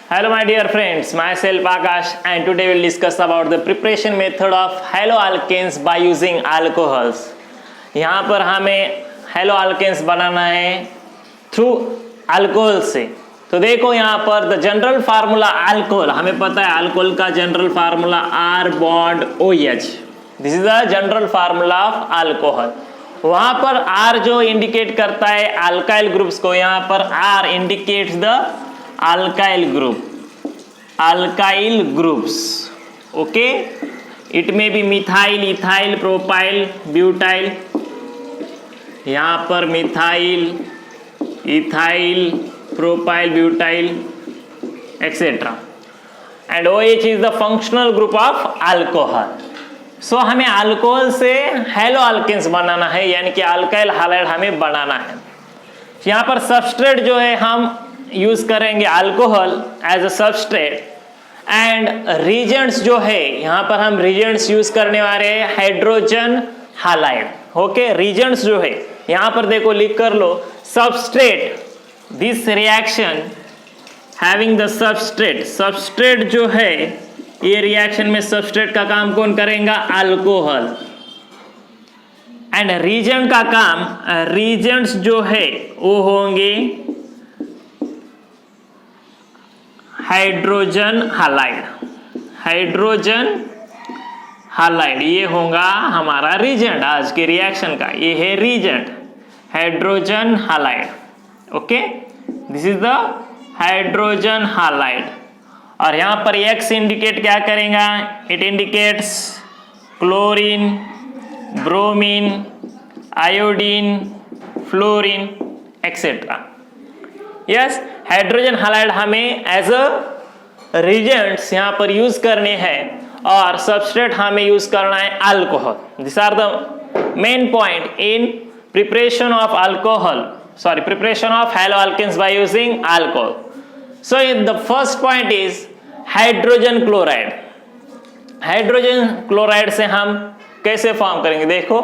Hello my dear friends, myself Akash and today we'll discuss about the preparation method of haloalkanes by using alcohols. यहाँ पर हमें haloalkanes बनाना है through alcohol से। तो देखो यहाँ पर द जनरल फार्मूला अल्कोहल, हमें पता है अल्कोहल का general formula R bond OH। This is the general formula of alcohol. वहां पर R जो इंडिकेट करता है अल्काइल ग्रुप्स को, यहाँ पर R indicates the alkyl groups. Okay, it may be methyl, ethyl, propyl, butyl. यहाँ पर methyl, ethyl, propyl, butyl etcetera and OH is the functional group of alcohol. So हमें alcohol से हेलोअल्केन्स बनाना है, यानी कि अल्काइल हैलाइड हमें बनाना है। यहाँ पर सबस्ट्रेट जो है हम यूज करेंगे alcohol as a substrate and reagents जो है यहाँ पर हम रीजेंट्स यूज करने वाले हैं हाइड्रोजन हैलाइड। ओके, रीजेंट्स जो है यहाँ पर देखो लिख कर लो substrate, this reaction having the substrate जो है ये रिएक्शन में सबस्ट्रेट का काम कौन करेगा? अल्कोहल। एंड रीजेंट का काम, रीजेंट्स जो है वो होंगे हाइड्रोजन हैलाइड ये होगा हमारा रीजेंट आज के रिएक्शन का। ये है reagent hydrogen halide. Okay, this is the hydrogen halide. और यहां पर X इंडिकेट क्या करेगा? It indicates chlorine, bromine, iodine, fluorine etcetera. Yes, hydrogen halide हमें एज अ रीजेंट्स यहाँ पर यूज करने हैं और सबस्ट्रेट हमें यूज करना है alcohol. This are the main point in preparation of preparation of haloalkanes by using alcohol. So the first point is hydrogen chloride. Hydrogen chloride से हम कैसे फॉर्म करेंगे? देखो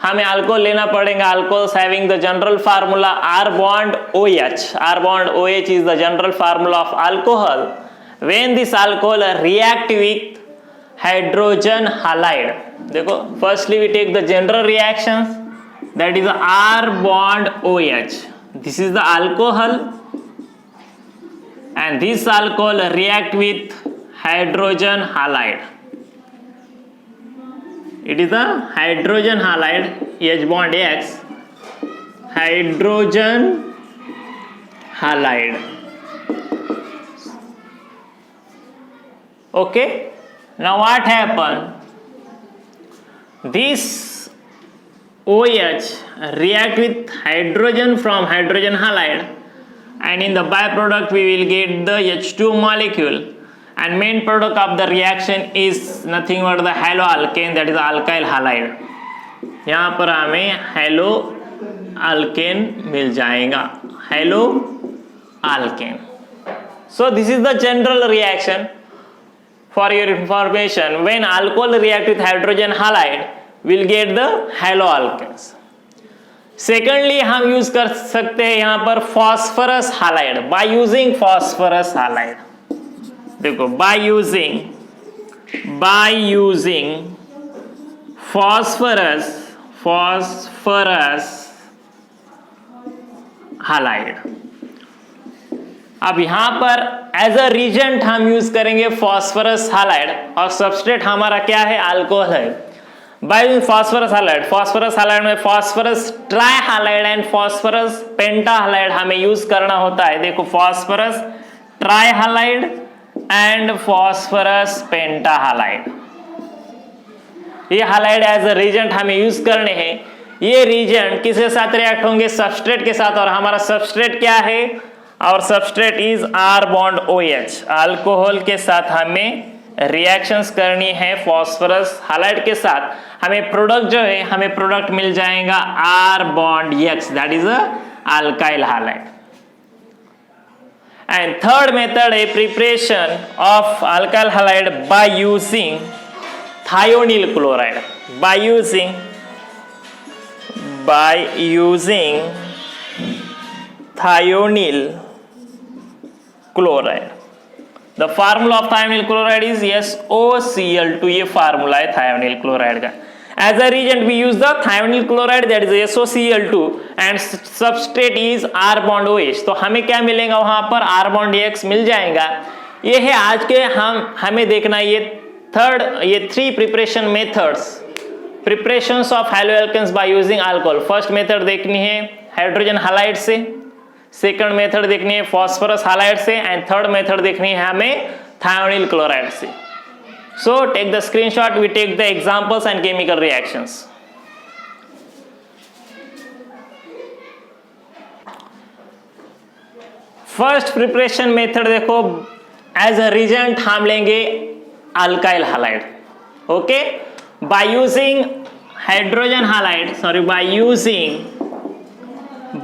हमें अल्कोहल लेना पड़ेगा। Alcohols having the general formula R bond OH. R bond OH is the general formula of alcohol. When this alcohol react with hydrogen halide, देखो firstly we take the general reactions, that is the R bond OH. This is the alcohol and this alcohol react with hydrogen halide. It is the hydrogen halide, H bond X, hydrogen halide. Okay, now what happened? This OH react with hydrogen from hydrogen halide and in the byproduct we will get the H2 molecule. And main product of the reaction is nothing but the haloalkane, that is alkyl halide. यहाँ पर हमें haloalkane मिल जाएगा, haloalkane. So this is the general reaction. For your information, when alcohol react with hydrogen halide, we'll get the haloalkanes. Secondly, हम use कर सकते हैं यहाँ पर phosphorus halide by using phosphorus halide. देखो by using phosphorus halide. अब यहां पर एज अ रीजेंट हम यूज करेंगे phosphorus halide और सबस्ट्रेट हमारा क्या है? अल्कोहल है। बाय यूजिंग phosphorus halide में phosphorus ट्राइहालाइड एंड phosphorus पेंटाहालाइड हमें यूज करना होता है। देखो phosphorus ट्राइहालाइड एंड phosphorus पेंटाहालाइड, ये हालाइड एज अ रीजेंट हमें यूज करने हैं। ये रीजेंट किसके साथ रिएक्ट होंगे? सबस्ट्रेट के साथ। और हमारा सबस्ट्रेट क्या है? और substrate is R bond OH। Alcohol के साथ हमें रिएक्शंस करनी है phosphorus हालाइड के साथ। हमें प्रोडक्ट जो है, हमें प्रोडक्ट मिल जाएगा R bond X, that is a alkyl halide. And third method is preparation of alkyl halide by using thionyl chloride. By using thionyl chloride. The formula of thionyl chloride is SOCl2, ये formula है thionyl chloride का। As a reagent we use the thionyl chloride, that is SOCl2, and substrate is R bond OH। तो हमें क्या मिलेगा वहां पर, R bond X मिल जाएगा। ये है आज के हमें देखना ये three preparation methods, preparations of haloalkanes by using alcohol. First method देखनी है हाइड्रोजन हैलाइड से, सेकंड मेथड देखनी है फॉस्फोरस हैलाइड से, एंड थर्ड मेथड देखनी है हमें थायोनिल क्लोराइड से। So take the screenshot, we take the examples and chemical reactions. First preparation method देखो, as a reagent हम लेंगे alkyl halide, okay? By using hydrogen halide,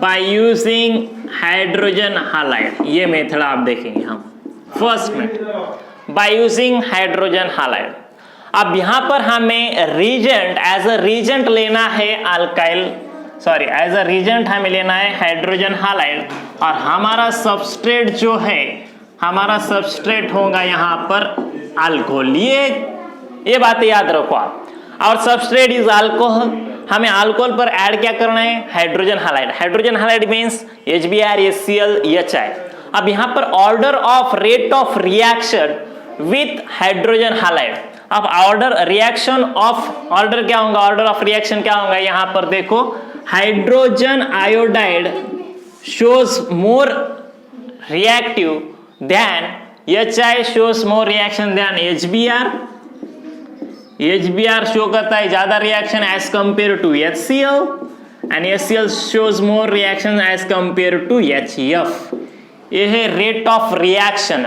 by using hydrogen halide, ये method आप देखेंगे हम। First method by using hydrogen halide। अब यहां पर हमें reagent, as a reagent लेना है as a reagent हमें लेना है हाइड्रोजन हैलाइड, और हमारा सबस्ट्रेट जो है, हमारा सबस्ट्रेट होगा यहां पर अल्कोहल। ये बातें याद रखो आप। और सबस्ट्रेट इज अल्कोहल, हमें अल्कोहल पर ऐड क्या करना है, hydrogen halide. Hydrogen halide means HBr, HCl, HI। अब यहां पर order of rate of reaction with hydrogen halide. अब ऑर्डर क्या होगा, ऑर्डर ऑफ रिएक्शन क्या होगा, यहां पर देखो hydrogen iodide shows more reactive than HI, shows more reaction than HBr। HBr show करता है ज्यादा reaction as compare to HCl, and HCl shows more reaction as compare to HF। ये है rate of reaction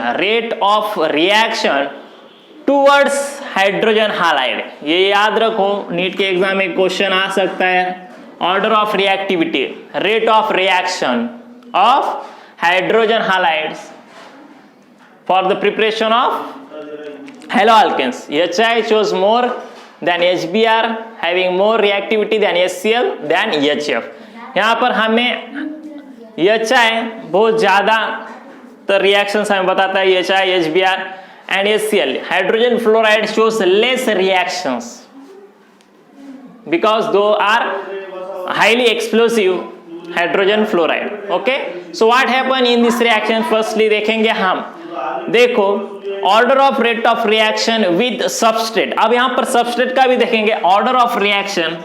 towards hydrogen halide. ये याद रखो, NEET के exam में क्वेश्चन आ सकता है। Order of reactivity, rate of reaction of hydrogen halides for the preparation of haloalkanes. HI shows more than HBr, having more reactivity than HCl than HF। यहाँ पर हमें HI बहुत ज्यादा तो रिएक्शंस हमें बताता है, HI, HBr and HCl। Hydrogen fluoride shows less reactions because दो are highly explosive hydrogen fluoride. Okay, so what happen in this reaction, firstly देखेंगे हम, देखो order of rate of reaction with substrate. अब यहां पर सबस्ट्रेट का भी देखेंगे, order of reaction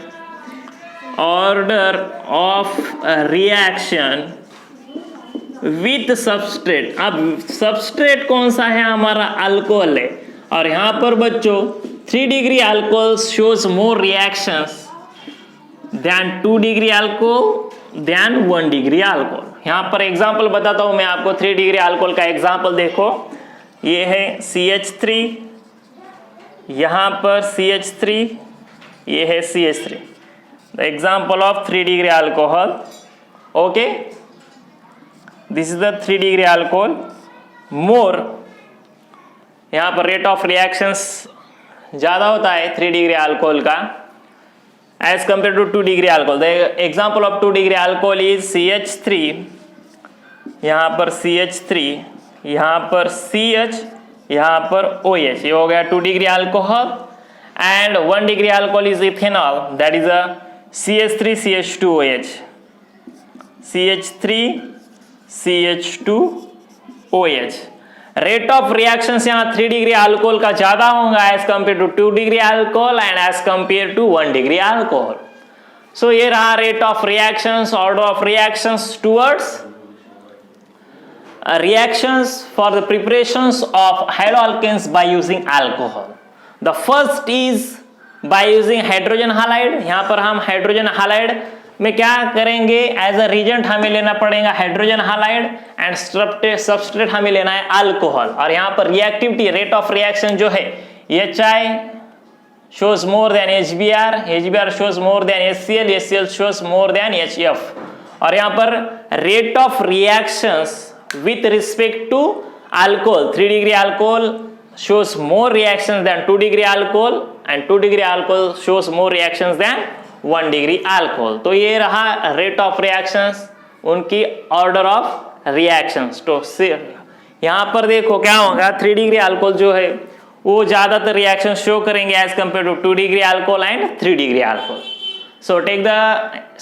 with substrate. अब सबस्ट्रेट कौन सा है, हमारा अल्कोहल है, और यहां पर बच्चों 3 degree alcohol shows more reactions than 2 degree alcohol than 1 degree alcohol. यहां पर एग्जांपल बताता हूं मैं आपको, 3 डिग्री अल्कोहल का एग्जांपल देखो, ये है CH3, यहां पर CH3, ये है CH3, the example of 3 degree alcohol. Okay, this is the 3 degree alcohol. More यहां पर रेट ऑफ रिएक्शंस ज्यादा होता है 3 डिग्री अल्कोहल का as compare to 2 degree alcohol. The example of 2 degree alcohol is CH3, यहां पर CH3, यहां पर CH, यहां पर OH, ये हो गया 2 degree alcohol. And 1 degree alcohol is ethanol, that is a CH3 CH2OH, CH3 CH2OH। Rate of reactions यहाँ 3 डिग्री अल्कोहल का ज्यादा होगा as compare to 2 degree alcohol and as compare to 1 degree alcohol. So ये रहा rate of reactions, order of reactions towards reactions for the preparations of haloalkanes by using alcohol. The first is by using hydrogen halide। यहाँ पर हम hydrogen halide में क्या करेंगे, as a reagent हमें लेना पड़ेगा हाइड्रोजन हालाइड, एंड सबस्ट्रेट हमें लेना है अल्कोहल। और यहाँ पर रिएक्टिविटी, रेट ऑफ रिएक्शन जो है, HI shows more than HBr, HBr shows more than HCl, HCl shows more than HF। और यहाँ पर rate of reactions with respect to alcohol, 3 degree alcohol shows more reactions than 2 degree alcohol, and 2 degree alcohol shows more reactions than 1 degree alcohol। तो ये रहा rate of reactions, उनकी order of reactions. तो यहाँ पर देखो क्या होगा, 3 डिग्री अल्कोहल जो है वो ज्यादातर रिएक्शन शो करेंगे as compare to 2 degree alcohol and 3 degree alcohol. So take the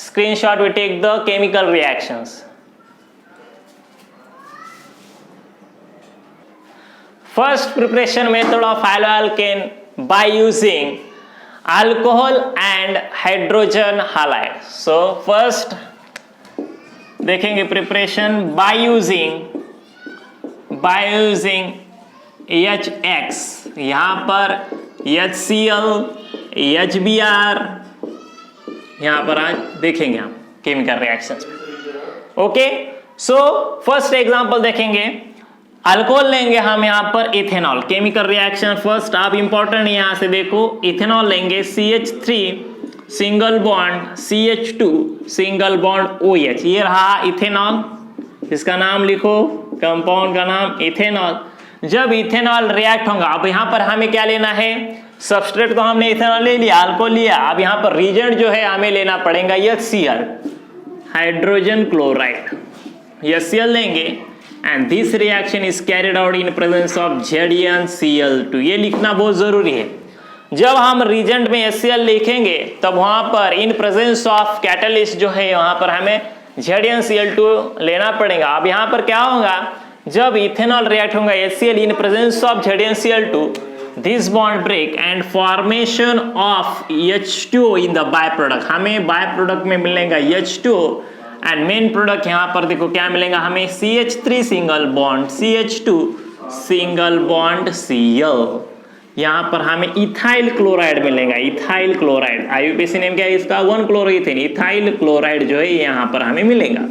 screenshot, we take the chemical reactions. First preparation method of haloalkane by using alcohol and hydrogen halide. So first देखेंगे preparation by using HX, यहाँ पर HCl, HBr, यहाँ पर आज देखेंगे हम chemical reactions. Okay, so first example देखेंगे. Alcohol लेंगे हम यहाँ पर इथेनॉल, केमिकल रिएक्शन फर्स्ट आप इंपॉर्टेंट यहाँ से देखो. इथेनॉल लेंगे CH3 single bond CH2 single bond OH, ये रहा इथेनॉल. इसका नाम लिखो, कंपाउंड का नाम इथेनॉल. जब इथेनॉल रिएक्ट होगा, अब यहाँ पर हमें क्या लेना है, सबस्ट्रेट तो हमने इथेनॉल ले लिया, अल्कोहल लिया. अब यहाँ पर रीजेंट जो है हमें लेना पड़ेगा HCl, हाइड्रोजन क्लोराइड. HCl लेंगे and this reaction is carried out in presence of ZnCl2. ये लिखना बहुत जरूरी है. जब हम रीजेंट में HCl लिखेंगे तब वहां पर इन प्रेजेंस ऑफ कैटलिस्ट जो है वहां पर हमें ZnCl2 लेना पड़ेगा. अब यहाँ पर क्या होगा, जब इथेनॉल रिएक्ट होगा HCl in presence of ZnCl2, this bond break and formation of H2O in the byproduct. हमें byproduct में मिलेगा H2O and main product यहाँ पर देखो क्या मिलेगा हमें, CH3 single bond CH2 single bond Cl. यहाँ पर हमें इथाइल क्लोराइड मिलेगा, इथाइल क्लोराइड. IUPAC नेम क्या है इसका, 1-क्लोरोइथेन. इथाइल क्लोराइड जो है यहाँ पर हमें मिलेगा.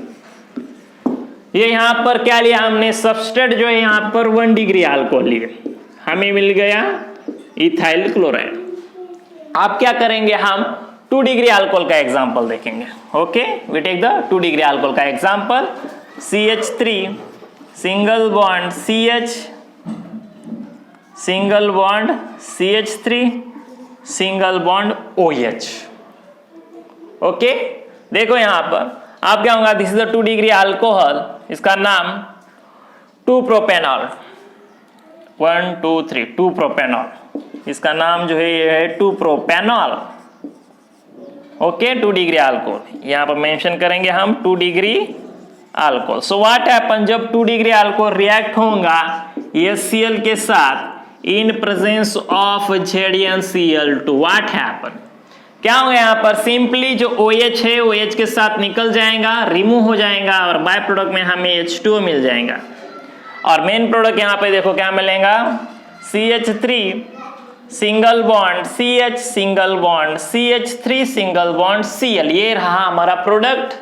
ये यहाँ पर क्या लिया हमने, सबस्ट्रेट जो है यहाँ पर 1 डिग्री अल्कोहल लिए, हमें मिल गया इथाइल क्लोराइड. आप क्या करेंगे, हम 2 डिग्री अल्कोहल का एग्जांपल देखेंगे. Okay, we take the 2 degree alcohol का example. CH3 single bond CH single bond CH3 single bond OH. Okay, देखो यहाँ पर आप क्या होगा, this is the 2 degree alcohol, इसका नाम 2 प्रोपेनॉल. 1 2 3 2 प्रोपेनॉल, इसका नाम जो है ये है 2 प्रोपेनॉल. ओके, 2 डिग्री अल्कोहल यहाँ पर मेंशन करेंगे हम 2 degree alcohol. So what happen, जब 2 डिग्री अल्कोहल रिएक्ट होगा HCl के साथ इन presence of ZnCl2, what happen, क्या होगा यहाँ पर, सिंपली जो OH है OH के साथ निकल जाएगा, रिमूव हो जाएगा और बाय प्रोडक्ट में हमें H2O मिल जाएगा. और मेन प्रोडक्ट यहाँ पे देखो क्या मिलेगा, CH3 single bond CH single bond CH3 single bond Cl. ये रहा हमारा प्रोडक्ट.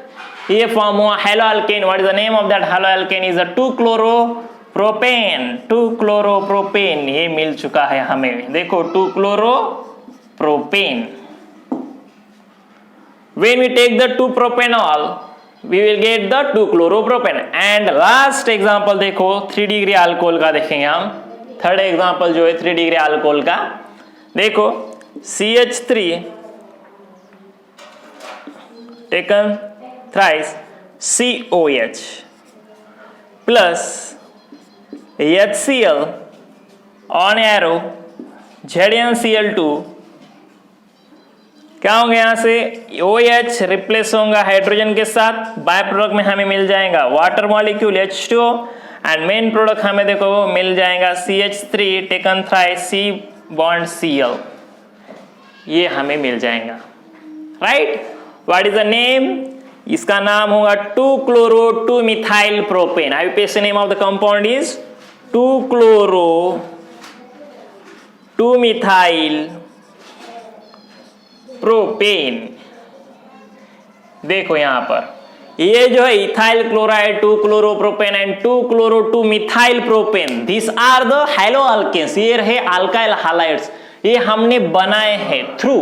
ये फॉर्म हुआ haloalkane. What is the name of that haloalkane, is a two chloropropane. Two chloropropane ये मिल चुका है हमें, देखो 2-क्लोरोप्रोपेन. When we take the 2-propanol, we will get the 2-chloropropane. And last example देखो 3 डिग्री अल्कोहल का देखेंगे हम. थर्ड एग्जांपल जो है 3 डिग्री अल्कोहल का, देखो CH3 taken thrice COH plus HCl on arrow ZnCl2. क्या होगा, यहाँ से OH रिप्लेस होगा हाइड्रोजन के साथ, बाय प्रोडक्ट में हमें मिल जाएगा water molecule H2O and main product हमें देखो मिल जाएगा CH3 taken thrice C bond Cl. ये हमें मिल जाएगा. Right, what is the name, इसका नाम होगा 2-chloro-2-methyl propane. IUPAC name of the compound is 2-chloro-2-methyl propane. देखो यहां पर ये जो है ethyl chloride two chloropropane and 2-chloro-2-methyl propane, this are the haloalkanes. ये रहे अल्काइल हैलाइड्स. ये हमने बनाए हैं थ्रू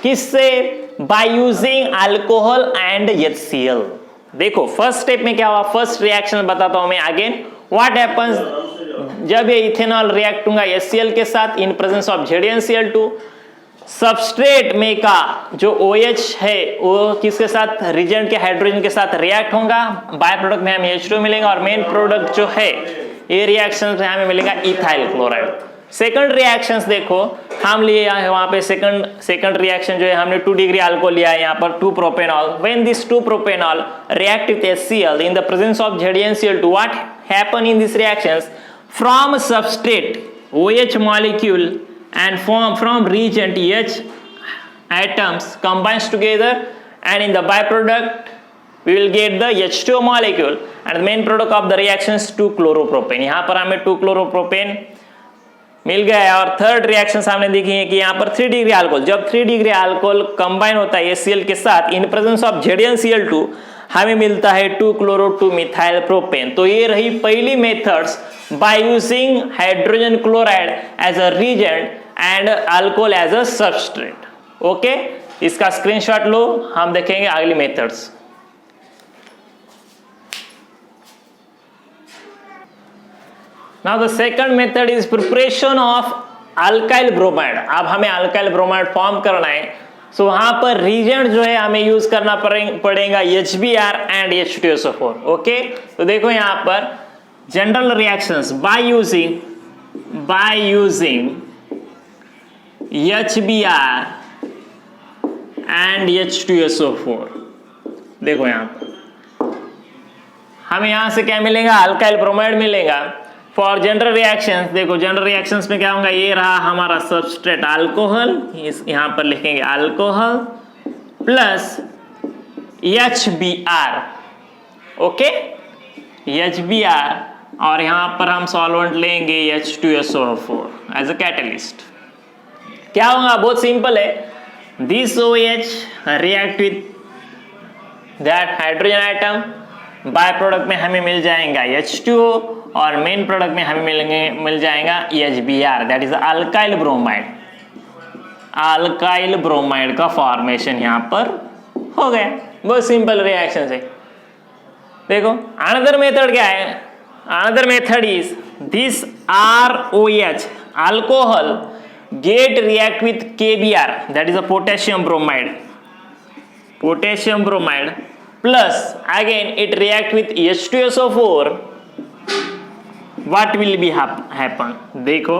किससे, bye using alcohol and HCl. देखो फर्स्ट स्टेप में क्या हुआ, फर्स्ट रिएक्शन बताता हूं मैं अगेन. व्हाट हैपेंस, जब ये इथेनॉल रिएक्ट होगा HCl के साथ इन प्रेजेंस ऑफ ZnCl2, सबस्ट्रेट में का जो OH है वो किसके साथ, रिजेंट के हाइड्रोजन के साथ रिएक्ट होगा, बाय प्रोडक्ट में हमें H2 मिलेगा और मेन प्रोडक्ट जो है ये रिएक्शन से हमें मिलेगा इथाइल क्लोराइड। सेकंड रिएक्शंस देखो हम लिए है वहां पे सेकंड रिएक्शन जो है हमने 2 डिग्री अल्कोहल लिया है यहाँ पर 2 propanol. When this 2 propanol react with HCl in the presence of ZnCl2, what happen in these reactions? From substrate OH molecule and from reagent H atoms combines together, and in the byproduct we will get the H2O molecule, and the main product of the reaction is 2-chloropropane। यहाँ पर हमें 2-chloropropane मिल गया है। और third reaction सामने देखी है कि यहाँ पर 3 डिग्री अल्कोहल, जब 3 डिग्री अल्कोहल कंबाइन होता है HCl के साथ इन प्रेजेंस ऑफ ZnCl2 हमें मिलता है 2-chloro-2-methyl propane। तो ये रही पहली methods by using hydrogen chloride as a reagent and alcohol as a substrate. Okay, इसका स्क्रीनशॉट लो, हम देखेंगे अगली methods. Now the second method is preparation of alkyl bromide। अब हमें अल्काइल ब्रोमाइड फॉर्म करना है, सो वहां पर रीजेंट जो है हमें यूज करना पड़ेगा HBr एंड H2SO4। ओके, तो देखो यहाँ पर general reactions by using HBr and H2SO4। देखो यहाँ पर हमें यहाँ से क्या मिलेगा, अल्काइल ब्रोमाइड मिलेगा। फॉर जनरल रिएक्शंस देखो, जनरल रिएक्शंस में क्या होगा, ये रहा हमारा सबस्ट्रेट अल्कोहल, यहाँ पर लिखेंगे alcohol plus HBr। Okay, HBr, और यहाँ पर हम सॉल्वेंट लेंगे H2SO4 एज अ कैटलिस्ट। क्या होगा, बहुत सिंपल है, this OH react with that hydrogen atom, bye product में हमें मिल जाएगा H2O और मेन प्रोडक्ट में हमें मिल जाएगा HBr, that is alkyl bromide. Alkyl bromide का फॉर्मेशन यहाँ पर हो गया, बहुत सिंपल रिएक्शन है। देखो अनदर मेथड क्या है, another method is this ROH alcohol get react with KBr, that is a potassium bromide plus again it react with H2SO4, what will be happen? देखो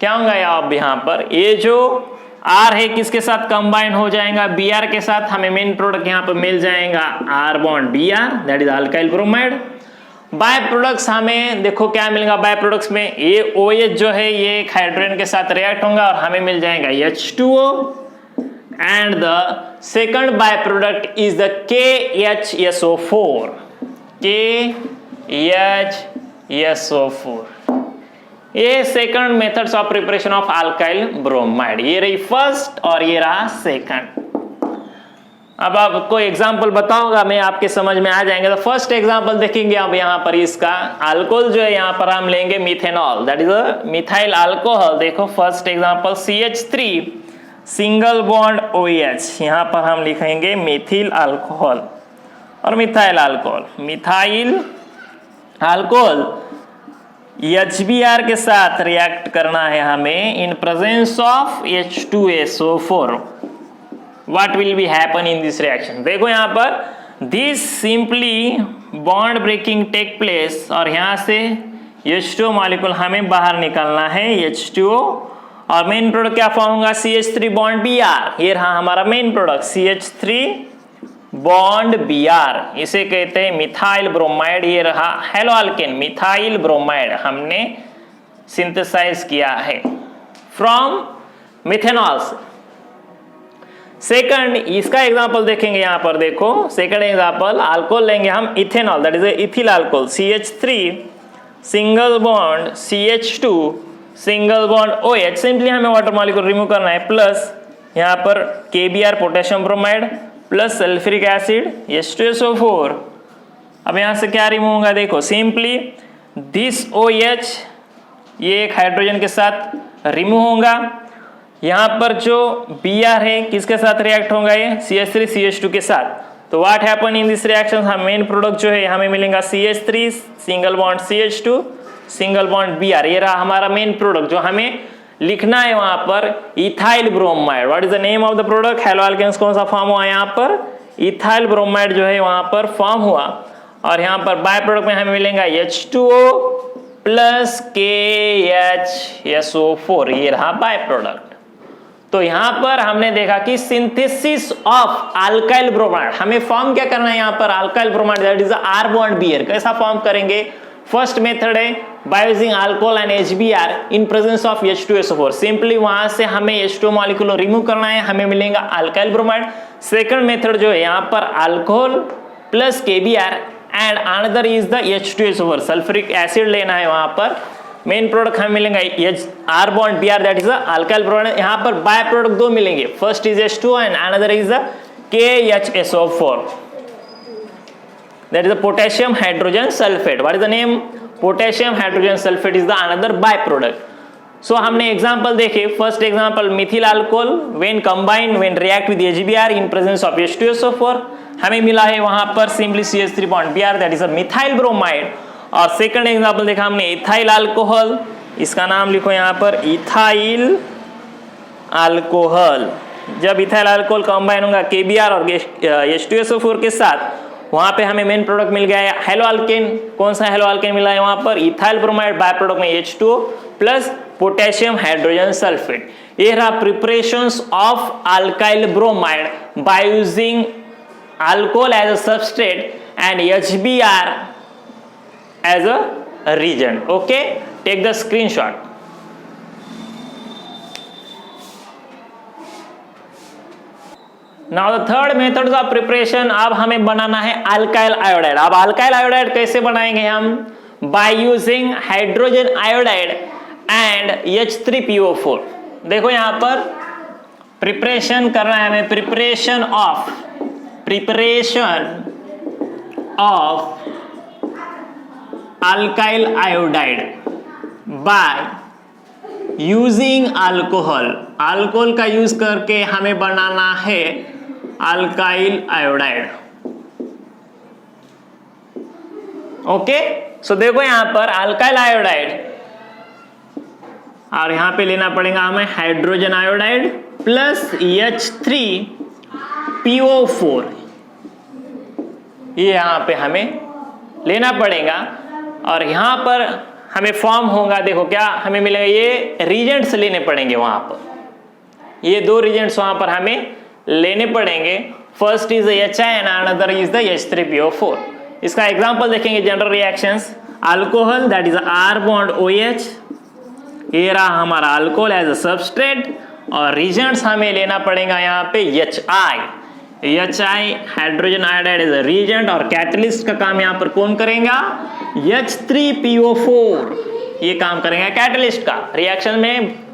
क्या होगा अब यहाँ पर, ये जो R है किसके साथ कंबाइन हो जाएगा, Br के साथ। हमें मेन प्रोडक्ट यहाँ पर मिल जाएगा R bond Br, that is alkyl bromide. By products हमें देखो क्या मिलेगा, बाय प्रोडक्ट्स में ये OH जो है ये एक हाइड्रोजन के साथ रिएक्ट होगा और हमें मिल जाएगा H2O, and the second byproduct is the KHSO4। ये second methods of preparation of alkyl bromide. ये रही फर्स्ट और ये रहा सेकंड। अब आपको एग्जांपल बताऊंगा मैं, आपके समझ में आ जाएंगे। तो फर्स्ट एग्जांपल देखेंगे अब यहाँ पर, इसका अल्कोहल जो है यहाँ पर हम लेंगे methanol, that is a methyl alcohol. देखो first example CH3 single bond OH, यहाँ पर हम लिखेंगे मिथिल अल्कोहल और मिथाइल अल्कोहल HBr के साथ रिएक्ट करना है हमें in presence of H2SO4। What will be happen in this reaction, देखो यहाँ पर this simply bond breaking take place, और यहाँ से H2O मॉलिक्यूल हमें बाहर निकालना है H2O, और मेन प्रोडक्ट क्या फॉर्म होगा, CH3 बॉन्ड Br। ये रहा हमारा main product CH3 bond Br, इसे कहते हैं मिथाइल ब्रोमाइड। ये रहा हेलो अल्केन मिथाइल ब्रोमाइड हमने सिंथेसाइज किया है फ्रॉम मिथेनॉल से। सेकंड इसका एग्जांपल देखेंगे, यहाँ पर देखो सेकंड एग्जांपल अल्कोहल लेंगे हम ethanol, that is ethyl alcohol CH3 single bond CH2 single bond OH, simply हमें वाटर मॉलिक्यूल रिमूव करना है, प्लस यहाँ पर KBr potassium bromide plus sulphuric acid H2SO4। अब यहाँ से क्या रिमूव होगा, देखो सिंपली दिस OH ये एक हाइड्रोजन के साथ रिमूव होगा। यहाँ पर जो Br है किसके साथ रिएक्ट होगा, ये CH3 CH2 के साथ। तो what happen in this reaction, हम मेन प्रोडक्ट जो है हमें मिलेगा CH3 single bond CH2 single bond Br। ये रहा हमारा मेन प्रोडक्ट जो हमें लिखना है वहां पर ethyl bromide. What is the name of the product, haloalkanes कौन सा फॉर्म हुआ यहाँ पर, इथाइल ब्रोमाइड जो है वहां पर फॉर्म हुआ। और यहाँ पर बाय प्रोडक्ट में हमें मिलेगा H2O प्लस KHSO4, ये रहा बाय प्रोडक्ट। तो यहां पर हमने देखा कि सिंथेसिस ऑफ अल्काइल ब्रोमाइड, हमें फॉर्म क्या करना है यहाँ पर alkyl bromide, that is R bond Br। कैसा फॉर्म करेंगे? फर्स्ट मेथड है bye using alcohol and HBr in presence of H2SO4। Simply वहां से हमें H2 मॉलिक्यूल रिमूव करना है, हमें मिलेगा अल्काइल ब्रोमाइड। सेकंड मेथड जो है यहाँ पर alcohol plus KBr and another is the H2SO4, sulphuric acid लेना है। वहां पर मेन प्रोडक्ट हमें मिलेंगे R bond Br, that is alkyl bromide. यहाँ पर बाय प्रोडक्ट दो मिलेंगे, first is H2 and another is the KHSO4, that is the potassium hydrogen sulfate. What is the name? Potassium hydrogen sulfate is the another byproduct. So हमने example देखे, first example Mithil alcohol when combined when react with HBr in presence of H2SO4, हमें मिला है वहां पर simply CH3 bond Br, that is a methyl bromide। और second example देखा हमने इथाइल अल्कोहल, इसका नाम लिखो यहाँ पर इथाइल अल्कोहल। जब इथाइल अल्कोहल कंबाइन होगा KBr और H2SO4 के साथ, वहां पे हमें मेन प्रोडक्ट मिल गया है हेलो अल्केन। कौन सा हेलो अल्केन मिला है वहां पर? इथाइल ब्रोमाइड, बाय प्रोडक्ट में H2O plus potassium hydrogen sulphate. ये रहा preparations of alkyl bromide by using alcohol as a substrate and HBr as a reagent। Okay, take the screenshot. Now the third method of preparation, अब हमें बनाना है alkyl iodide. अब alkyl iodide कैसे बनाएंगे हम? By using hydrogen iodide and H3PO4। देखो यहां पर प्रिपरेशन करना है हमें, preparation of alkyl iodide by using alcohol का यूज करके हमें बनाना है अल्काइल आयोडाइड। ओके, सो देखो यहां पर अल्काइल आयोडाइड, और यहां पे लेना पड़ेगा हमें हाइड्रोजन आयोडाइड प्लस H3PO4, ये यहां पे हमें लेना पड़ेगा। और यहां पर हमें फॉर्म होगा, देखो क्या हमें मिलेगा, ये रिजेंट्स लेने पड़ेंगे वहां पर, ये दो रिजेंट्स वहां पर हमें लेने पड़ेंगे। First is HI and another is the H3PO4। इसका एग्जांपल देखेंगे, general reactions, alcohol that is R bond OH, ये रहा हमारा अल्कोहल एज अ सबस्ट्रेट, और रिजेंट्स हमें लेना पड़ेगा यहाँ पे HI hydrogen iodide as a reagent, और कैटलिस्ट का काम यहाँ पर कौन करेगा? H3PO4, ये काम करेगा कैटलिस्ट का। रिएक्शन में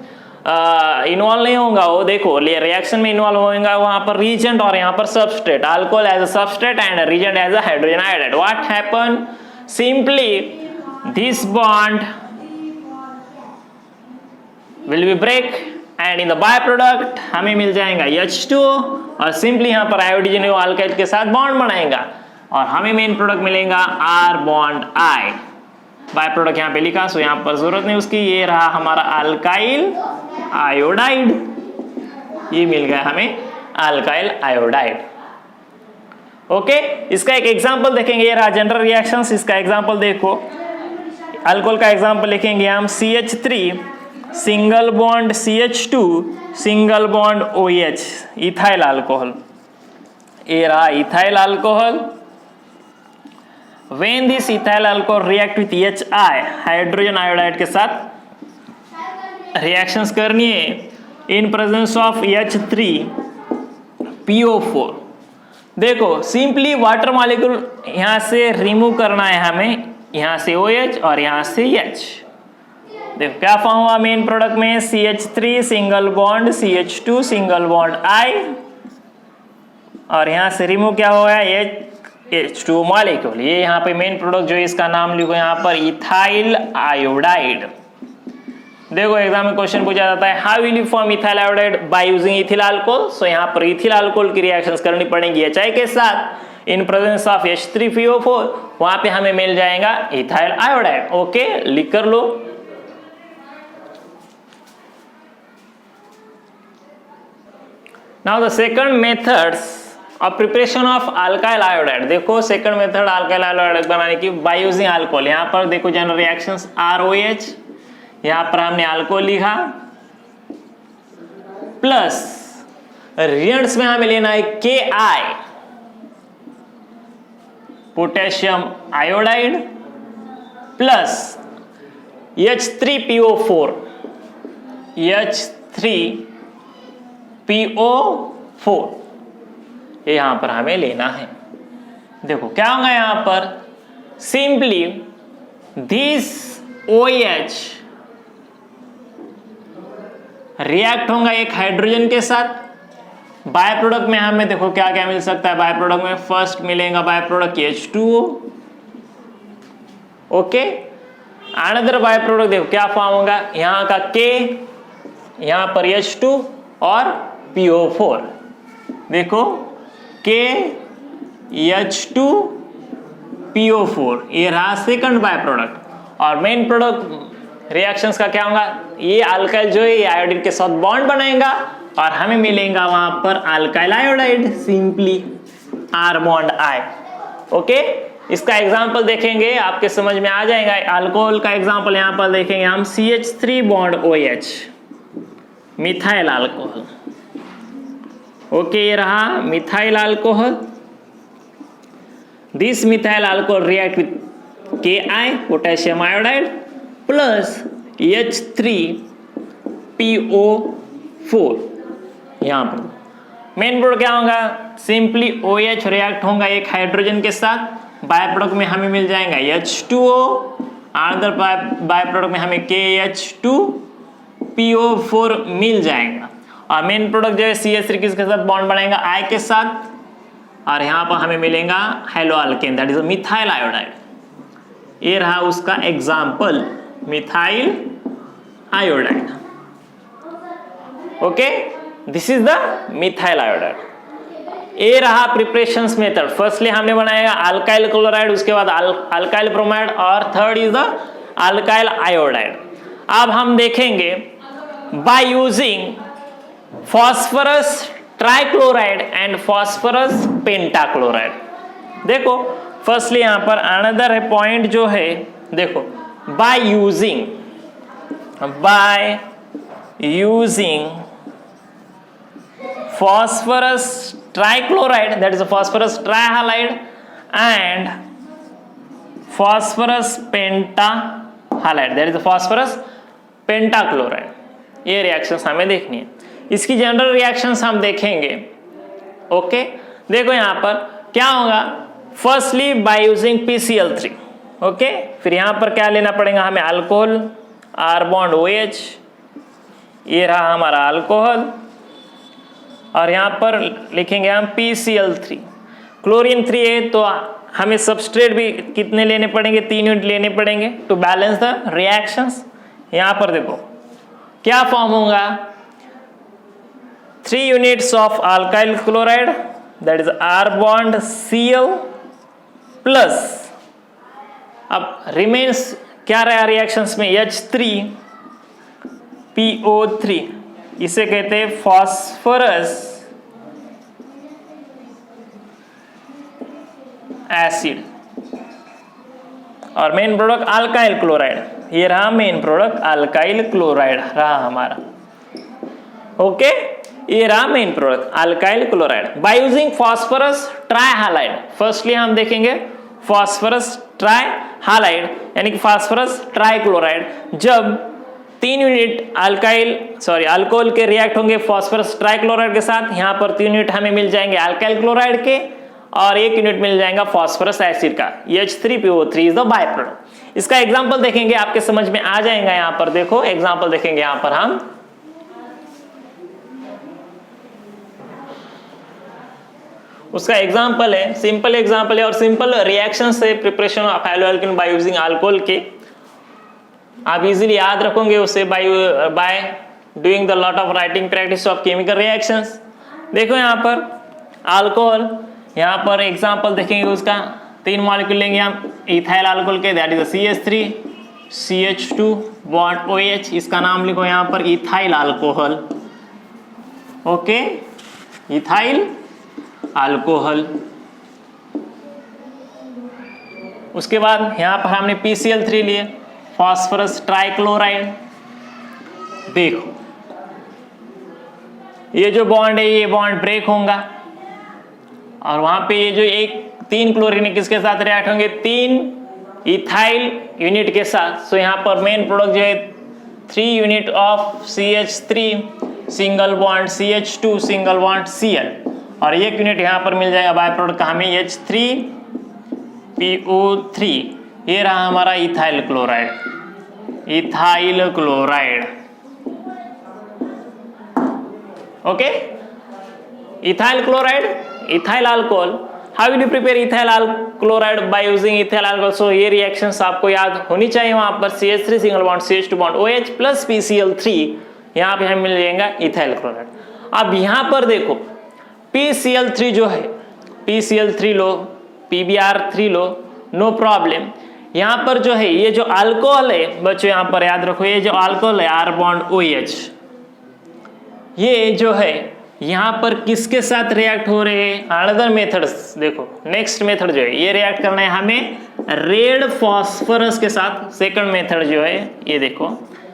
इन्वॉल्व नहीं होगा वो, देखो रिएक्शन में इन्वॉल्व होगा वहां पर रिजेंट और यहाँ पर substrate, alcohol as a substrate and reagent as a hydrogen iodide. What happen? Simply this bond will be break and in the by product हमें मिल जाएगा H2O, और सिंपली यहाँ पर आयोडीन अल्काइल के साथ बॉन्ड बनाएगा और हमें मेन प्रोडक्ट मिलेगा R bond I। By product यहाँ पे लिखा, सो यहाँ पर जरूरत नहीं उसकी, ये रहा हमारा अल्काइल आयोडाइड, ये मिल गया हमें अल्काइल आयोडाइड। ओके, इसका एक एग्जांपल देखेंगे, ये रहा जनरल रिएक्शंस। इसका एग्जांपल देखो, अल्कोहल का एग्जांपल लिखेंगे हम, CH3 single bond CH2 single bond OH, ethyl alcohol, ये रहा ethyl alcohol. When this ethyl alcohol react with HI hydrogen iodide के साथ रिएक्शंस करनी है इन प्रेजेंस ऑफ H3PO4। देखो सिंपली वाटर मॉलिक्यूल यहां से रिमूव करना है हमें, यहां से OH और यहां से H। देखो क्या फॉर्म हुआ मेन प्रोडक्ट में, CH3 single bond CH2 single bond I, और यहां से रिमूव क्या हुआ है, H2 मॉलिक्यूल। ये यहाँ पे मेन प्रोडक्ट जो है इसका नाम लिखो यहाँ पर इथाइल आयोडाइड। देखो एग्जाम में क्वेश्चन पूछा जाता है, how will you form ethyl iodide by using ethyl alcohol. So यहाँ पर इथिल अल्कोहल की रिएक्शंस करनी पड़ेगी HI के साथ इन प्रेजेंस ऑफ H3PO4, वहां पे हमें मिल जाएगा इथाइल आयोडाइड। ओके, लिख कर लो। नाउ द सेकंड मेथड्स और प्रिपरेशन ऑफ अल्काइल आयोडाइड, देखो सेकंड मेथड अल्काइल आयोडाइड बनाने की बाय यूजिंग अल्कोहल। यहाँ पर देखो जनरल रिएक्शंस ROH, यहाँ पर हमने अल्कोहल लिखा, प्लस रिएजेंट्स में हमें लेना है KI potassium iodide plus H3PO4 ये यहां पर हमें लेना है। देखो क्या होगा यहां पर, सिंपली दिस OH रिएक्ट होगा एक हाइड्रोजन के साथ। बाय प्रोडक्ट में हमें देखो क्या क्या मिल सकता है, बाय प्रोडक्ट में फर्स्ट मिलेगा by product H2O, okay. Another by product देखो क्या फॉर्म होगा, यहाँ का K, यहाँ पर H2 और PO4, देखो K H2 PO4 ये रहा सेकंड बाय प्रोडक्ट। और मेन प्रोडक्ट रिएक्शंस का क्या होगा, ये अल्काइल जो है ये आयोडीन के साथ बॉन्ड बनाएगा और हमें मिलेगा वहां पर alkyl iodide, simply R bond I, okay. इसका एग्जांपल देखेंगे आपके समझ में आ जाएगा। अल्कोहल का एग्जांपल यहां पर देखेंगे हम, CH3 bond OH methyl alcohol, okay. ये रहा methyl alcohol, this methyl alcohol react with KI potassium iodide plus H3PO4। यहां पर मेन प्रोडक्ट क्या होगा, सिंपली OH रिएक्ट होगा एक हाइड्रोजन के साथ, बाय प्रोडक्ट में हमें मिल जाएगा H2O, अदर बाय प्रोडक्ट में हमें KH2PO4 मिल जाएगा। और मेन प्रोडक्ट जो है CH3 किसके साथ बॉन्ड बनाएगा, I के साथ, और यहाँ पर हमें मिलेगा hello alkane, that is methyl iodide. ये रहा उसका example, methyl iodide, okay. This is the methyl iodide. ये रहा प्रिपरेशंस मेथड, फर्स्टली हमने बनाया अल्काइल क्लोराइड, उसके बाद अल्काइल ब्रोमाइड और third is the alkyl iodide. अब हम देखेंगे bye using phosphorus trichloride and phosphorus pentachloride. देखो फर्स्टली यहां पर अनदर पॉइंट जो है, देखो by using phosphorus trichloride, that is a phosphorus trihalide and phosphorus pentahalide, that is a phosphorus pentachloride। ये रिएक्शंस हमें देखनी है। इसकी जनरल रिएक्शंस हम देखेंगे, ओके। देखो यहां पर क्या होगा, firstly by using PCl3, okay. फिर यहां पर क्या लेना पड़ेगा हमें, अल्कोहल R बॉन्ड OH, ये रहा हमारा अल्कोहल, और यहाँ पर लिखेंगे हम PCl3, क्लोरीन 3 है तो हमें सबस्ट्रेट भी कितने लेने पड़ेंगे, 3 यूनिट लेने पड़ेंगे टू बैलेंस द रिएक्शंस। यहाँ पर देखो क्या फॉर्म होगा, 3 units of alkyl chloride, that is R bond Cl plus, अब रिमेन्स क्या रहा रिएक्शंस में, H3PO3, इसे कहते हैं फॉस्फोरस एसिड, और मेन प्रोडक्ट अल्काइल क्लोराइड, ये रहा मेन प्रोडक्ट अल्काइल क्लोराइड रहा हमारा, ओके। ये रहा main product alkyl chloride by using phosphorus trihalide. Firstly हम देखेंगे फॉस्फोरस ट्राइहालाइड यानी कि फॉस्फोरस ट्राइक्लोराइड, जब 3 यूनिट अल्कोहल के रिएक्ट होंगे फॉस्फोरस ट्राइक्लोराइड के साथ, यहाँ पर 3 यूनिट हमें मिल जाएंगे अल्काइल क्लोराइड के और 1 यूनिट मिल जाएगा फॉस्फोरस एसिड का, H3PO3 is the by product. इसका एग्जांपल देखेंगे आपके समझ में आ जाएगा। यहाँ पर देखो एग्जांपल देखेंगे, यहाँ पर हम उसका एग्जांपल है, सिंपल एग्जांपल है और सिंपल रिएक्शन से preparation of haloalkane by using alcohol के आप इजीली याद रखोगे उसे by doing the lot of writing practice of chemical reactions. देखो यहाँ पर अल्कोहल, यहाँ पर एग्जांपल देखेंगे उसका 3 मॉलिक्यूल लेंगे हम इथाइल अल्कोहल के, that is CH3 CH2 bond OH, इसका नाम लिखो यहाँ पर ethyl alcohol, okay, ethyl alcohol. उसके बाद यहां पर हमने PCl3 लिए, फास्फोरस ट्राइक्लोराइड। देखो ये जो बॉन्ड है ये बॉन्ड ब्रेक होगा और वहां पे ये जो एक 3 क्लोरीन किसके साथ रिएक्ट होंगे, 3 इथाइल यूनिट के साथ। सो यहाँ पर मेन प्रोडक्ट जो है 3 unit of CH3 single bond CH2 single bond Cl और एक यूनिट यहाँ पर मिल जाएगा बाय प्रोडक्ट का हमें H3PO3। ये रहा हमारा ethyl chloride, ethyl chloride. Okay, ethyl chloride, ethyl alcohol. How will you prepare ethyl chloride by using ethyl alcohol? So ये रिएक्शंस आपको याद होनी चाहिए। वहां पर CH3 single bond CH2 bond OH plus PCl3, यहाँ पे हमें मिल जाएगा इथाइल क्लोराइड। अब यहाँ पर देखो PCl3 जो है, PCl3 लो, PBr3 लो, नो प्रॉब्लम। यहाँ पर जो है ये जो अल्कोहल है बच्चों, यहाँ पर याद रखो ये जो अल्कोहल है R बॉन्ड OH, ये जो है यहाँ पर किसके साथ रिएक्ट हो रहे हैं? Another methods. देखो नेक्स्ट मेथड जो है ये रिएक्ट करना है हमें रेड फॉस्फोरस के साथ। सेकंड मेथड जो है ये देखो,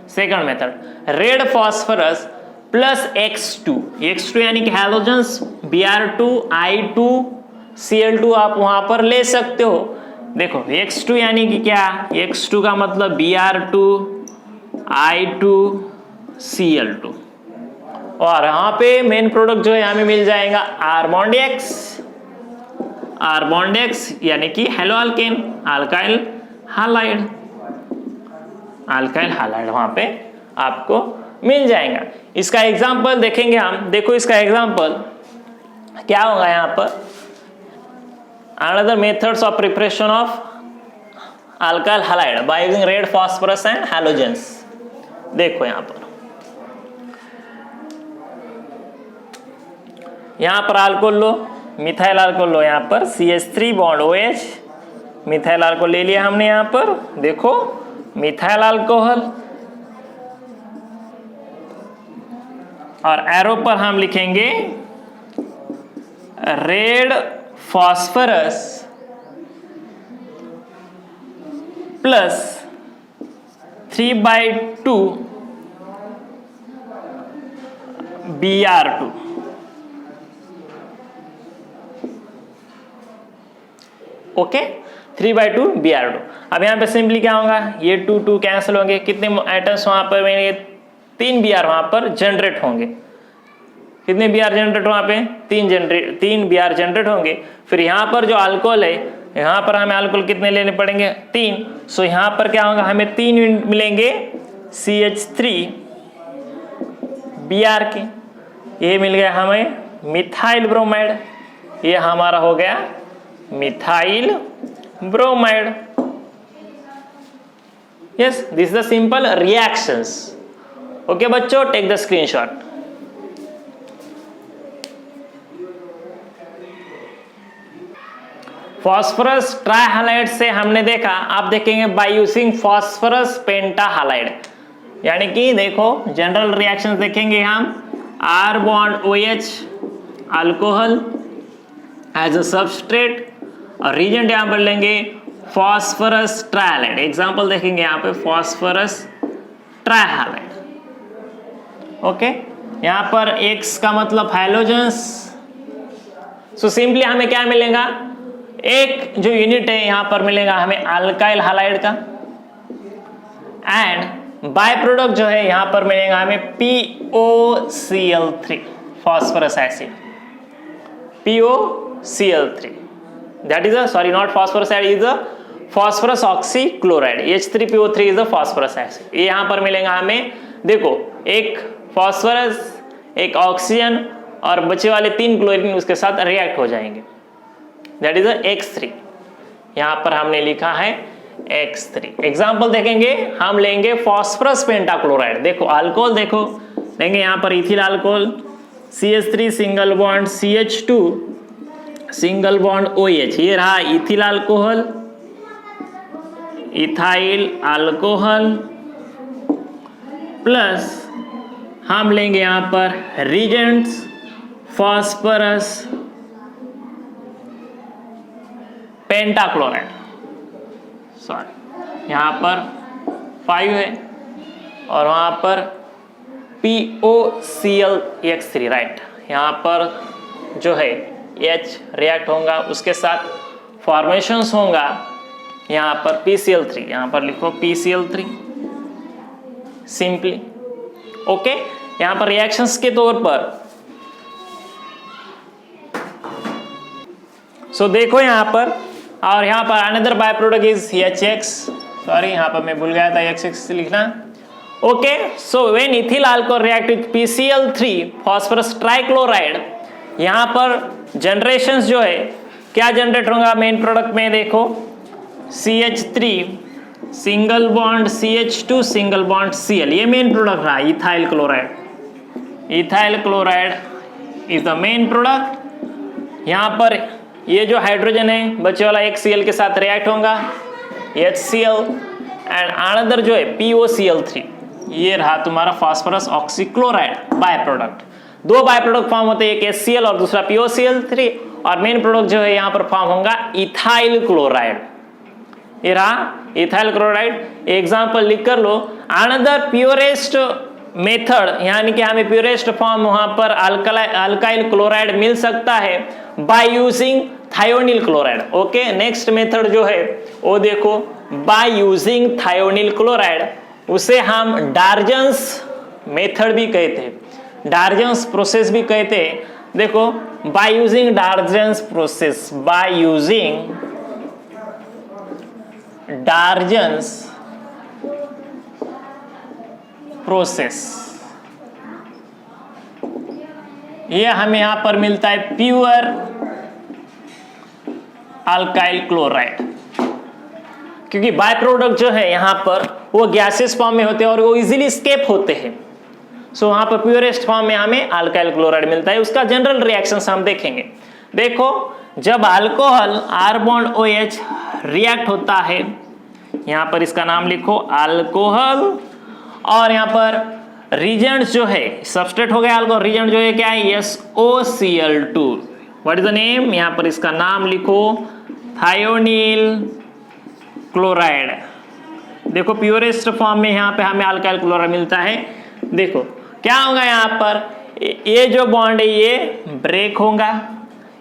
second method red phosphorus plus X2 यानी कि हैलोजेंस Br2 I2 Cl2 आप वहां पर ले सकते हो। देखो X2 यानी कि क्या, X2 का मतलब Br2 I2 Cl2 और यहाँ पे मेन प्रोडक्ट जो है हमें मिल जाएगा R बॉन्ड X यानी कि hello alkane, alkyl halide, alkyl halide वहां पे आपको मिल जाएगा। इसका एग्जांपल देखेंगे हम। देखो इसका एग्जांपल क्या होगा यहाँ पर, another methods of preparation of alkyl halide by using red phosphorus and halogens. देखो यहाँ पर अल्कोहल लो, मिथाइल अल्कोहल लो, यहाँ पर CH3 bond OH, methyl alcohol ले लिया हमने। यहाँ पर देखो मिथाइल अल्कोहल और एरो पर हम लिखेंगे red phosphorus plus 3/2 Br2। Okay, 3/2 Br2। अब यहाँ पे सिंपली क्या होगा, ये 2 कैंसिल होंगे, कितने एटम्स वहां पर मेरे 3 Br वहां पर जनरेट होंगे। कितने Br जनरेट वहां पे 3 Br जनरेट होंगे। फिर यहाँ पर जो अल्कोहल है, यहाँ पर हमें अल्कोहल कितने लेने पड़ेंगे 3। सो यहाँ पर क्या होगा, हमें 3 यूनिट मिलेंगे CH3 Br के। ये मिल गया हमें मिथाइल ब्रोमाइड, ये हमारा हो गया methyl bromide. Yes, this is the simple reactions. Okay बच्चों, टेक द स्क्रीनशॉट। फॉस्फोरस ट्राइहालाइड से हमने देखा, आप देखेंगे बाय यूजिंग फॉस्फोरस पेंटाहालाइड, यानी कि देखो जनरल रिएक्शंस देखेंगे हम। R bond OH alcohol as a substrate और रीजेंट यहां पर लेंगे फॉस्फोरस ट्राइहालाइड। एग्जांपल देखेंगे यहाँ पे फॉस्फोरस ट्राइहालाइड। ओके, यहां पर X का मतलब हैलोजेंस। सो सिंपली हमें क्या मिलेगा, एक जो यूनिट है यहां पर मिलेगा हमें अल्काइल हालाइड का, एंड बाय प्रोडक्ट जो है यहां पर मिलेगा हमें POCl3 phosphorous acid, POCl3। That is a, sorry, not phosphorus acid, is a phosphorus oxychloride। H3PO3 is a phosphorus acid। ये यहाँ पर मिलेगा हमें। देखो एक फॉस्फोरस, एक ऑक्सीजन और बचे वाले 3 क्लोरीन उसके साथ रिएक्ट हो जाएंगे। That is a X3। यहाँ पर हमने लिखा है X3। एग्जाम्पल देखेंगे हम, लेंगे फॉस्फोरस पेंटाक्लोराइड। देखो अल्कोहल, देखो लेंगे यहाँ पर ethyl alcohol CH3 single bond CH2 single bond OH, ये रहा ethyl alcohol, ethyl alcohol plus हम लेंगे यहाँ पर रीजेंट्स फॉस्फोरस पेंटाक्लोराइड, सॉरी यहाँ पर 5 है और वहाँ पर POClX3, राइट। यहाँ पर जो है H रिएक्ट होगा, उसके साथ फॉर्मेशंस होगा यहाँ पर PCl3, यहाँ पर लिखो PCl3 सिंपली, ओके। यहाँ पर रिएक्शंस के तौर पर सो देखो यहाँ पर, और यहाँ पर another by product is HX, sorry यहाँ पर मैं भूल गया था HX लिखना, okay. So when ethyl alcohol react with PCl3 phosphorus trichloride, यहाँ पर जनरेशंस जो है क्या जनरेट होगा मेन प्रोडक्ट में, देखो CH3 single bond CH2 single bond Cl, ये मेन प्रोडक्ट रहा ethyl chloride. Ethyl chloride is the main product. यहाँ पर ये जो हाइड्रोजन है बच्चे वाला एक Cl के साथ रिएक्ट होगा HCl, एंड अनदर जो है POCl3, ये रहा तुम्हारा फास्फोरस ऑक्सीक्लोराइड बाय प्रोडक्ट। दो बाय प्रोडक्ट फॉर्म होते हैं, एक HCl और दूसरा POCl3, और मेन प्रोडक्ट जो है यहाँ पर फॉर्म होगा इथाइल क्लोराइड। ये रहा इथाइल क्लोराइड। एग्जाम्पल लिख कर लो, अनदर प्योरेस्ट मेथड, यानी कि हमें प्योरेस्ट फॉर्म वहां पर अल्काइल क्लोराइड मिल सकता है bye using thionyl chloride, okay. Next method जो है वो देखो, बाय यूजिंग थायोनिल क्लोराइड, उसे हम डार्जन्स मेथड भी कहते हैं, डार्जन्स प्रोसेस भी कहते हैं। देखो by using Darzens process, by using Darzens process, ये हमें यहां पर मिलता है प्योर अल्काइल क्लोराइड, क्योंकि बाय प्रोडक्ट जो है यहां पर वो गैसेस फॉर्म में होते हैं और वो इजीली स्केप होते हैं। सो वहां पर प्योरेस्ट फॉर्म में हमें अल्काइल क्लोराइड मिलता है। उसका जनरल रिएक्शंस हम देखेंगे। देखो जब alcohol R bond OH react होता है, यहां पर इसका नाम लिखो अल्कोहल, और यहां पर रिजेंट जो है सबस्ट्रेट हो गया अल्कोहल, रिजेंट जो है क्या है SOCl2, what is the name, यहां पर इसका नाम लिखो थायोनिल क्लोराइड। देखो प्योरेस्ट फॉर्म में यहां पे हमें अल्काइल क्लोराइड मिलता है। देखो क्या होगा यहाँ पर, ये जो बॉन्ड है ये ब्रेक होगा,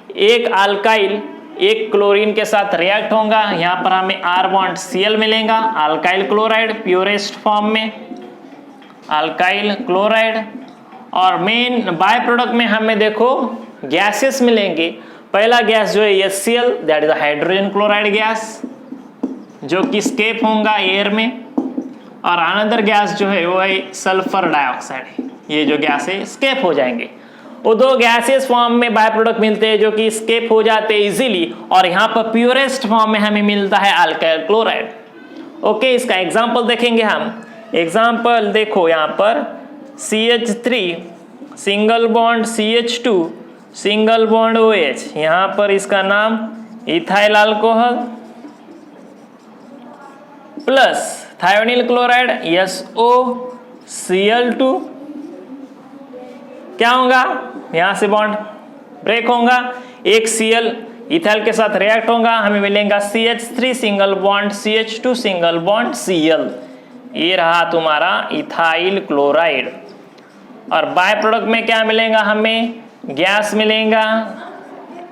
एक अल्काइल एक क्लोरीन के साथ रिएक्ट होगा, यहाँ पर हमें R बॉन्ड Cl मिलेगा, अल्काइल क्लोराइड प्योरेस्ट फॉर्म में अल्काइल क्लोराइड, और मेन बाय प्रोडक्ट में हमें देखो गैसेस मिलेंगे। पहला गैस जो है HCl, that is hydrogen chloride gas, जो कि स्केप होगा एयर में, और अनदर गैस जो है वो है सल्फर डाइऑक्साइड, ये जो गैस है स्केप हो जाएंगे। वो दो गैसेस फॉर्म में बाय प्रोडक्ट मिलते हैं जो कि स्केप हो जाते हैं इजीली, और यहाँ पर प्योरेस्ट फॉर्म में हमें मिलता है अल्काइल क्लोराइड, ओके। इसका एग्जांपल देखेंगे हम। एग्जांपल देखो यहाँ पर CH3 single bond CH2 single bond OH, यहाँ पर इसका नाम ethyl alcohol plus thionyl chloride SOCl2, क्या होगा यहां से बॉन्ड ब्रेक होगा, एक Cl इथाइल के साथ रिएक्ट होगा, हमें मिलेगा CH3 single bond CH2 single bond Cl, ये रहा तुम्हारा इथाइल क्लोराइड। और बाय प्रोडक्ट में क्या मिलेगा, हमें गैस मिलेगा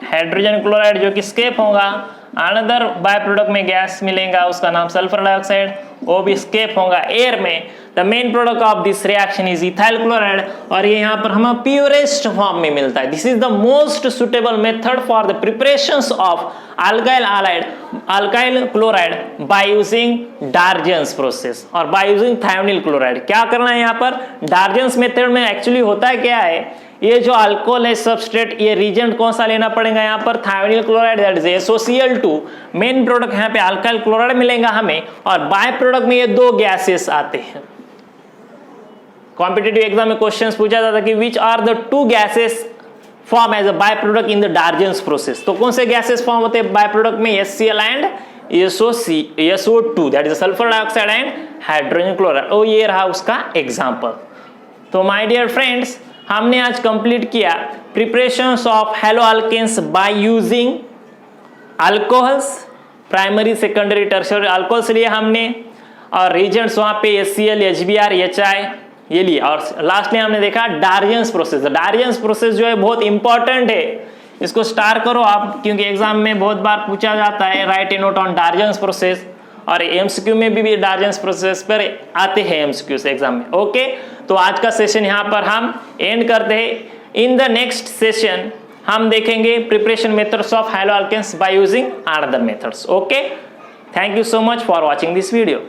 हाइड्रोजन क्लोराइड जो कि स्केप होगा, अनदर बाय प्रोडक्ट में गैस मिलेगा उसका नाम सल्फर डाइऑक्साइड, वो भी स्केप होगा एयर में। The main product of this reaction is ethyl chloride, और ये यहाँ पर हमें प्योरेस्ट फॉर्म में मिलता है। This is the most suitable method for the preparations of alkyl chloride by using Darzens process और बाय यूजिंग थायोनिल क्लोराइड। क्या करना है यहाँ पर, डार्जन्स मेथड में एक्चुअली होता है क्या है, ये जो अल्कोहल है सबस्ट्रेट, ये रिजेंट कौन सा लेना पड़ेगा यहाँ पर, thionyl chloride, that is SOCl2। Main product यहाँ पे अल्काइल क्लोराइड मिलेगा हमें, और बाय प्रोडक्ट में ये दो गैसेस आते हैं। कॉम्पिटिटिव एग्जाम में क्वेश्चंस पूछा जाता था कि which are the two gases form as a by product in the Darzens process. तो कौन से गैसेस फॉर्म होते हैं बाय प्रोडक्ट में, HCl and SO2, that is sulphur dioxide and hydrogen chloride. ओ ये रहा उसका एग्जांपल। तो माय डियर फ्रेंड्स, हमने आज कंप्लीट किया preparations of haloalkanes by using alcohols, primary secondary tertiary alcohols लिए हमने, और रीजेंट्स वहाँ पे HCl, HBr, HI ये लिए। और लास्ट में हमने देखा डार्जेंस प्रोसेस। डार्जेंस प्रोसेस जो है बहुत इंपॉर्टेंट है, इसको स्टार करो आप, क्योंकि एग्जाम में बहुत बार पूछा जाता है right A note on डार्जेंस process, और MCQ में भी डार्जेंस प्रोसेस पर आते हैं MCQ एग्जाम में। ओके, तो आज का सेशन यहाँ पर हम एंड करते हैं। इन द नेक्स्ट सेशन हम देखेंगे preparation methods of haloalkanes by using another methods. Okay, thank you so much for watching this video.